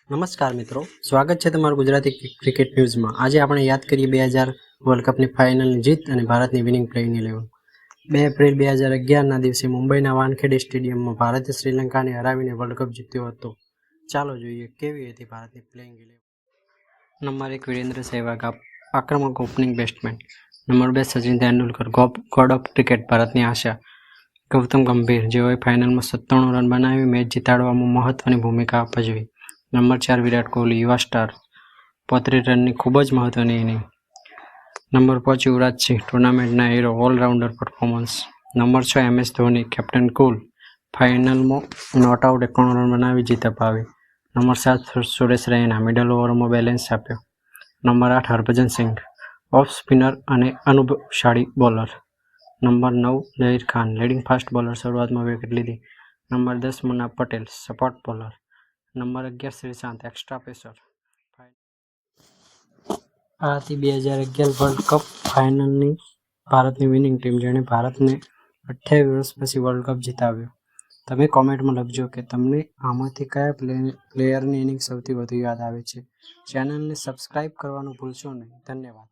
નમસ્કાર મિત્રો, સ્વાગત છે તમારું ગુજરાતી ક્રિકેટ ન્યૂઝમાં। આજે આપણે યાદ કરીએ 2000 વર્લ્ડ કપની ફાઇનલની જીત અને ભારતની વિનિંગ પ્લેઇંગ 11। 2 એપ્રિલ 2011ના દિવસે મુંબઈના વાનખેડે સ્ટેડિયમમાં ભારતે શ્રીલંકાને હરાવીને વર્લ્ડ કપ જીત્યો હતો। ચાલો જોઈએ કેવી હતી ભારતની પ્લેઇંગ 11। નંબર 1 વિરેન્દ્ર સહેવાગ, આક્રમક opening batsman. Number 2 Sachin Tendulkar, God of cricket, ભારતની આશા। ગૌતમ ગંભીર, જેઓએ ફાઇનલમાં 97 રન બનાવી મેચ જીતાડવામાં મહત્વની ભૂમિકા ભજવી। નંબર 4 વિરાટ કોહલી, યુવા સ્ટાર, 35 રનની ખૂબ જ મહત્વની ઇનિંગ। નંબર 5 યુવરાજ સિંહ, ટુર્નામેન્ટના hero, all rounder performance. Number 6 MS Dhoni, captain cool, ફાઇનલમાં નોટ આઉટ 91 રન બનાવી જીત અપાવી। નંબર 7 સુરેશ રૈના, મિડલ ઓવરમાં બેલેન્સ આપ્યો। Number 8 Harbhajan Singh, off spinner અને અનુભવશાળી bowler. Number 9 Zaheer Khan, leading fast bowler, શરૂઆતમાં વિકેટ લીધી। Number 10 Munaf Patel, support bowler. Number 11 Sreesanth, extra pacer. આ હતી 2011 વર્લ્ડ કપ ફાઇનલની ભારતની વિનિંગ ટીમ, જેણે ભારતને 28 વર્ષ પછી વર્લ્ડ કપ જીતાવ્યો। તમે કોમેન્ટમાં લખજો કે તમને આમાંથી કયા પ્લેયરની ઇનિંગ સૌથી વધુ યાદ આવે છે। ચેનલને સબસ્ક્રાઇબ કરવાનું ભૂલશો નહીં। ધન્યવાદ।